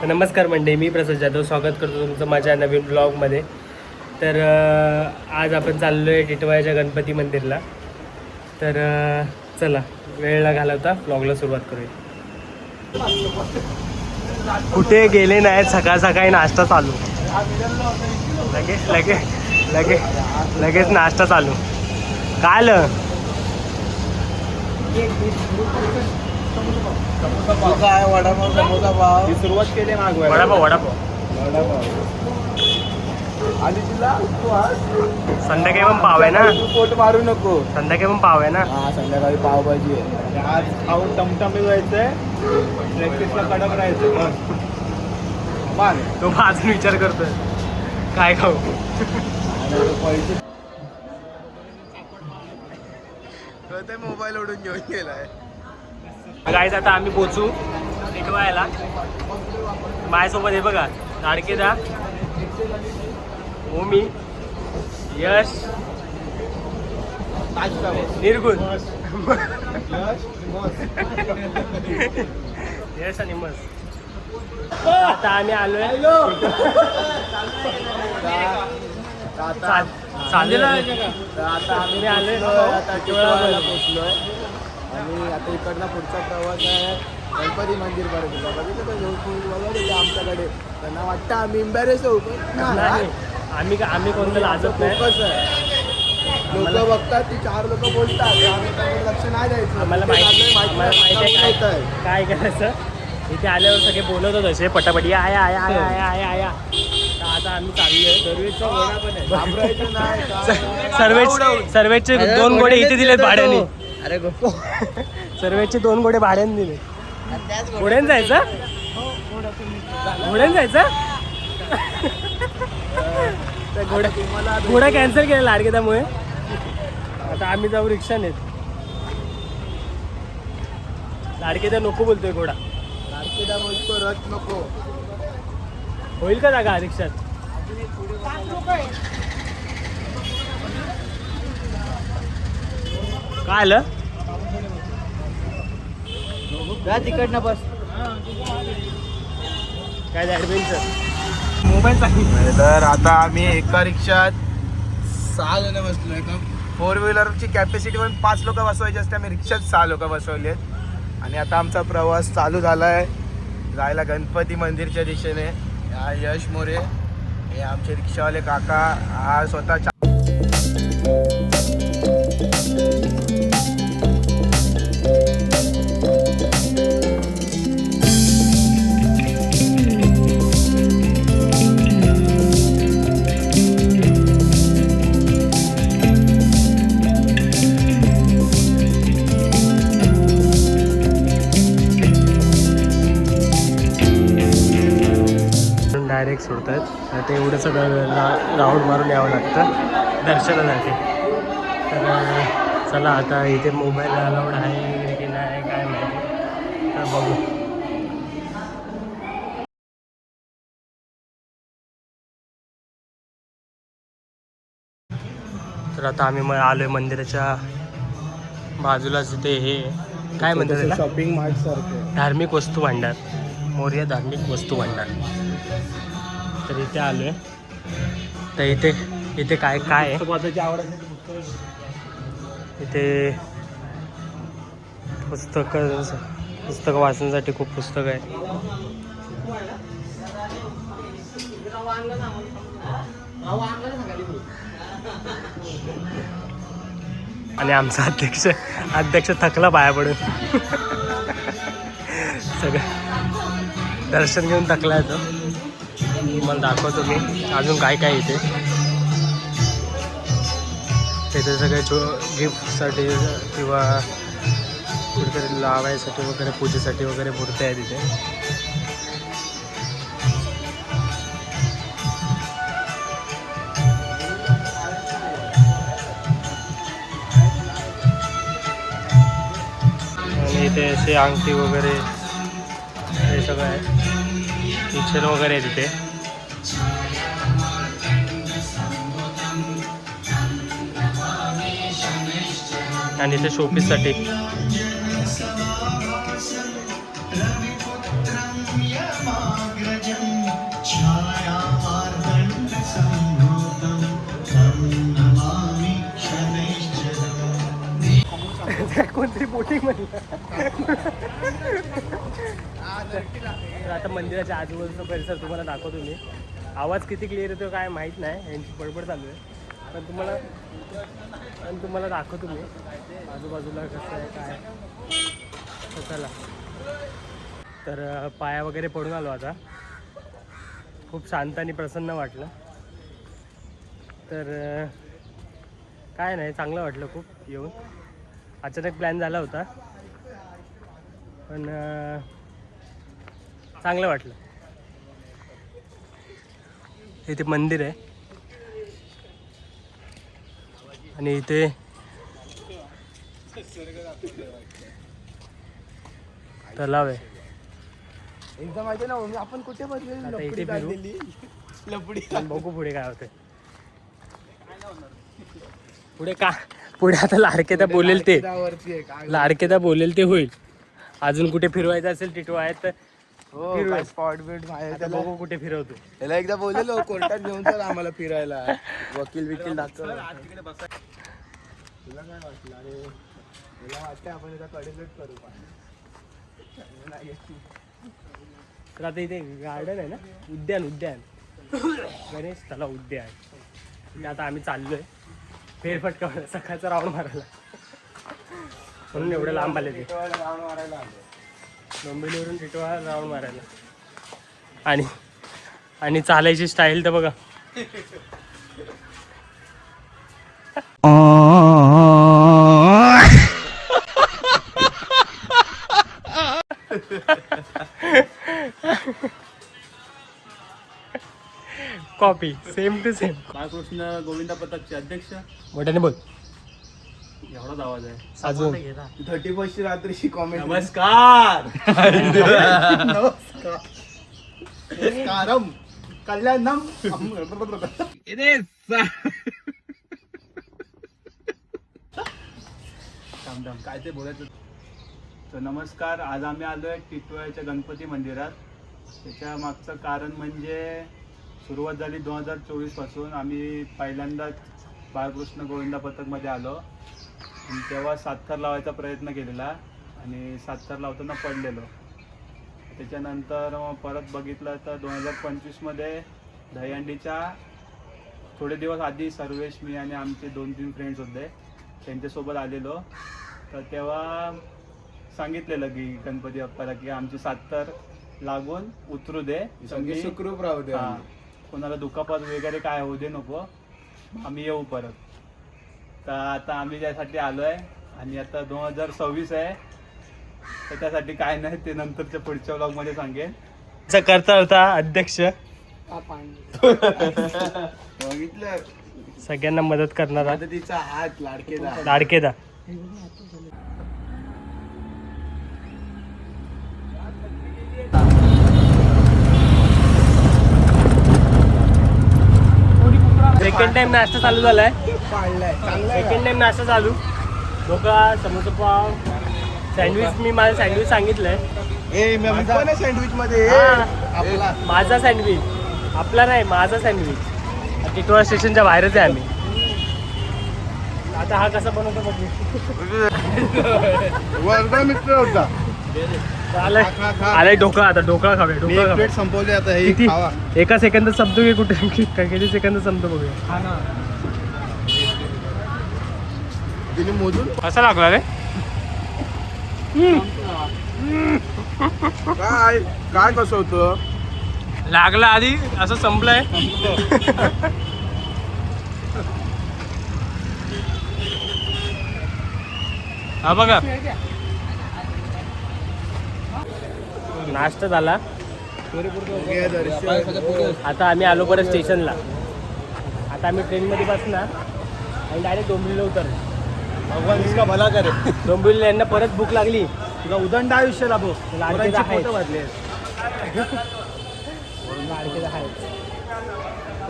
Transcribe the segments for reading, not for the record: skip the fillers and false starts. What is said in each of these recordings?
नमस्कार मंडळी, मी प्रसाद जाधव स्वागत करतो तुमचं माझ्या नवीन ब्लॉगमध्ये. तर आज आपण चाललो आहे टिटवाळ्याच्या गणपती मंदिरला. तर चला वेळ न घालवता ब्लॉगला सुरुवात करूया. कुठे गेले नाहीत, सकाळ सकाळी नाश्ता चालू. लगेच नाश्ता चालू. काय आलं काय वडापाव समोसा पाव ही सुरुवात केली मागवायला. वडापाव आणि तिला संध्याकाळी पण पाव आहे ना. पोट मारू नको. संध्याकाळी पण पाव आहे ना. हा संध्याकाळी पावभाजी आहे. आज खाऊन टमटमी जायचंय. प्रॅक्टिसला कडक राहायचं बस. तो अजून विचार करतोय काय खाऊ. पैसे मोबाईल ओढून घेऊन गेलाय. गाईज आता आम्ही पोचू टिटवाळ्याला. माझ्यासोबत हे बघा, लाडकेदा, ओमी, यश, निर्गुण, यश आणि मस. आता आम्ही आलोय चालेल. आता आम्ही आलोय पोचलोय आणि आता इकडनं पुढचा प्रवास आहे गणपती मंदिर पर्यंत. बघितलं आमच्याकडे त्यांना वाटतं आम्ही एम्बॅरेस होऊ, पण आम्ही कोणतं लाजत नाही. फोकस आहे. लोक बघतात ती 4 लोक बोलतात, आम्ही त्याकडे लक्ष नाही द्यायचं. आम्हाला माहिती आहे काय करायचं. इथे आल्यावर सगळे बोलत होत असे पटापटी आया आया आया आया आया आया. आता आम्ही चाललोय. दरवेळचा घोडा पण आहे. सर्वेचे 2 घोडे इथे दिलेत भाड्याने. अरे गो सर्वेचे 2 घोडे भाड्याने दिले. घोड्याने जायचं. घोडा कॅन्सल केला लाडकेदामुळे. आता आम्ही जाऊ रिक्षाने. लाडकेदा नको बोलतोय घोडा. लाडकेदा बोलतो रथ नको. होईल का जागा रिक्षात. काय आलं तिकडनं बस. काय ॲडव्हेंचर मोबाईल चालू. तर आता आम्ही एका रिक्षात 6 जण बसलोय. का 4 व्हीलरची कॅपॅसिटी पण 5 लोक बसवायची असते. आम्ही रिक्षात 6 लोक बसवले आहेत. आणि आता आमचा प्रवास चालू झाला आहे जायला गणपती मंदिरच्या दिशेने. हा यश मोरे, हे आमचे रिक्षावाले काका. हा स्वतः डायरेक्ट सोडतात. आता एवढं सगळं राऊंड मारून यावं लागतं दर्शनासाठी. तर चला आता इथे मोबाईल अलाउड आहे की नाही काय माहिती, तर बघू. तर आता आम्ही आलोय मंदिराच्या बाजूलाच. इथे हे काय म्हणतात, शॉपिंग मार्ट सारखं धार्मिक वस्तू भांडार, मोरया धार्मिक वस्तू भांडार. तर इथे आलोय. तर इथे काय काय आहे. इथे पुस्तक वाचण्यासाठी खूप पुस्तक आहे. आणि आमचा अध्यक्ष थकला पाया पडून. सगळं दर्शन घेऊन थकला आहे तो. तुम्हाला दाखवतो मी अजून काय काय इथे. तिथे सगळे गिफ्टसाठी किंवा कुठेतरी लावायसाठी वगैरे, पूजेसाठी वगैरे मूर्ती आहे तिथे. आणि इथे असे अंगठी वगैरे हे सगळं आहे. किचन वगैरे आहे तिथे. आणि इथे शोपीससाठी कोणतरी बोटिंग म्हणलं. तर आता मंदिराच्या आजूबाजूचा परिसर तुम्हाला दाखवतो मी. आवाज किती क्लिअर येतो काय माहीत नाही, यांची बडबड चालू आहे. पण तुम्हाला दाखवतो मी आजूबाजूला कसं आहे काय. तर चला, तर पाया वगैरे पडून आलो आता. खूप शांत आणि प्रसन्न वाटलं. तर काय नाही, चांगलं वाटलं खूप येऊन. अचानक प्लॅन झाला होता पण चांगलं वाटलं. इथे मंदिर आहे आणि इथे तलाव आहे. एकदा माहिती ना आपण कुठे आता बसलेली इथे फिरू. लपडी. बघू पुढे काय होते. पुढे आता लाडकेदा बोलेल ते बोलेल ते होईल. अजून कुठे फिरवायचं असेल टिटवा आहेत तर हो, स्पॉट बीट आता बघू कुठे फिरवतो. त्याला एकदा बोललेलो कोर्टात घेऊन चल आम्हाला फिरायला, वकील दाखव. तुला काय वाटलं? अरे मला वाटतं आपण एकदा कडेच करू. तर आता इथे गार्डन आहे ना, उद्यान गणेश तलाव उद्यान. आता आम्ही चाललोय फेरफटका सकाळचा राऊंड मारायला, म्हणून एवढं लांब आले ते. राऊंड मारायला डोंबिवलीवरून टिटवा राऊंड मारायला. आणि चालायची स्टाईल तर बघा. Copy same to same. Balkrishna Govinda पथकचे अध्यक्ष. मोठ्याने बोल. एवढाच आवाज आहे. अजून 31st रात्रीची कॉमेडी. नमस्कार. नमस्कारम कल्याणम. काय ते बोलायचं. तर नमस्कार, आज आम्ही आलोय टिटवाळ्याच्या गणपती मंदिरात. त्याच्या मागचं कारण म्हणजे सुरुवात झाली 2024 पासून. आम्ही पहिल्यांदाच बाळकृष्ण गोविंदा पथकमध्ये आलो आणि तेव्हा सातथर लावायचा प्रयत्न केलेला आणि सातथर लावताना पडलेलो. त्याच्यानंतर परत बघितलं तर 2025मध्ये दहीहंडीच्या थोडे दिवस आधी सर्वेश, मी आणि आमचे 2-3 फ्रेंड्स होते, त्यांच्यासोबत आलेलो. तर तेव्हा सांगितलेलं की गणपती बाप्पाला की आमची सातथर लागून उतरू दे, सगळे सुखरूप राहू दे. हां, कोणाला दुखापत वगैरे काय होऊ दे नको, आम्ही येऊ परत. तर आता आम्ही त्यासाठी आलो आहे आणि आता 2026 आहे, तर त्यासाठी काय नाही ते नंतरच्या पुढच्या व्लॉगमध्ये सांगेन. करता अध्यक्ष बघितलं सगळ्यांना मदत करणारा तिचा हात लाडकेदा. लाडकेदा. सेकंड टाइम नाश्ता चालू झालाय. सेकंड टाइम नाश्ता चालू. ढोकळा, समोसा पाव, सँडविच. मी माझं सँडविच सांगितलंय. सँडविच मध्ये हा, माझा सँडविच, आपला नाही, माझा सँडविच. टिटवाळा स्टेशनच्या बाहेरच आहे आम्ही. आता हा कसा बनवतो बघू. वर्ग मित्र होता. आलाय ढोकळा. आता ढोकळा खाऊया. प्लेट संपवली आता. हे किती खावा. एका सेकंदात संपतो की कुठे किती सेकंदात संपतो बघूया. तिने मोजून कसा लागला रे. काय काय कसं होतं. लागला आधी असं संपलंय. हा बघा, नाश्ता झाला. आता आम्ही आलो परत स्टेशनला. आता आम्ही ट्रेनमध्ये बसणार आणि डायरेक्ट डोंबिवलीला उतरलो. भगवान इसका भला करे. डोंबिवलीला यांना परत भूक लागली. तुला उदंड आयुष्य लाभो. लाडकेदा आहे. वाढले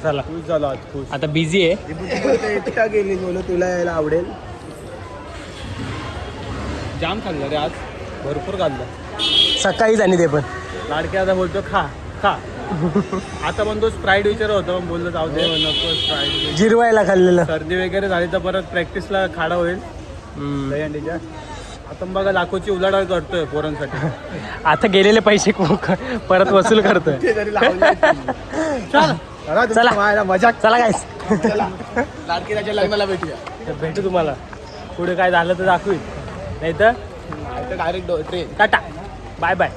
चला खुश झालो आज. खुश. आता बिझी आहे. एकटा गेली बोल तुला यायला आवडेल. जाम खाल्लं रे आज, भरपूर खाल्लं. सकाळीच आणि ते पण लाडके आता बोलतो खा खा. आता पण तो स्प्राईट विचारत होता, पण बोललो जाऊ दे नको स्प्राईट. जिरवायला खाल्लेलं. सर्दी वगैरे झाली तर परत प्रॅक्टिसला खाडा होईल. दहीहंडीच्या. आता बघा लाखोची उलाढाल करतोय पोरांसाठी. आता गेलेले पैसे परत वसूल करतोय. चला मजाक. चला गाईस, लाडकीच्या लग्नाला भेटूया. तर भेटू तुम्हाला. पुढे काय झालं तर दाखवीन, नाही तर direct train. Tata bye bye.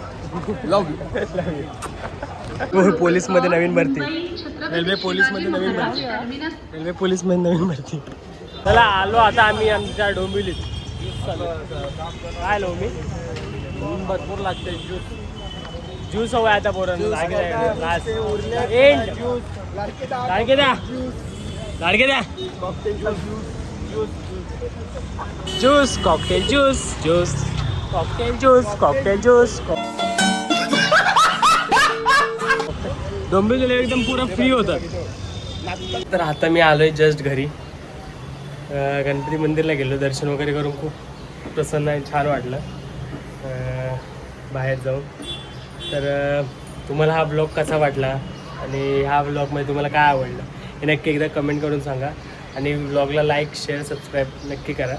Police मध्ये नवीन भरती, रेल्वे पोलीस मध्ये नवीन भरती, रेल्वे पोलीस मध्ये नवीन भरती. चला आलो आता आम्ही आमच्या डोंबिवलीत. काय लो मी भरपूर लागते ज्यूस. ज्यूस हवं आता पोरांना. लाडके द्या, लाडके द्या. Juice, cocktail juice, juice, cocktail juice, cocktail juice. डोंबिवलीला एकदम पुरा फ्री होतं. तर आता मी आलोय जस्ट घरी. गणपती मंदिरला गेलो, दर्शन वगैरे करून खूप प्रसन्न आणि छान वाटलं बाहेर जाऊन. तर तुम्हाला हा ब्लॉग कसा वाटला आणि ह्या ब्लॉगमध्ये तुम्हाला काय आवडलं हे नक्की एकदा कमेंट करून सांगा. आणि ब्लॉगला लाईक शेअर सबस्क्राईब नक्की करा.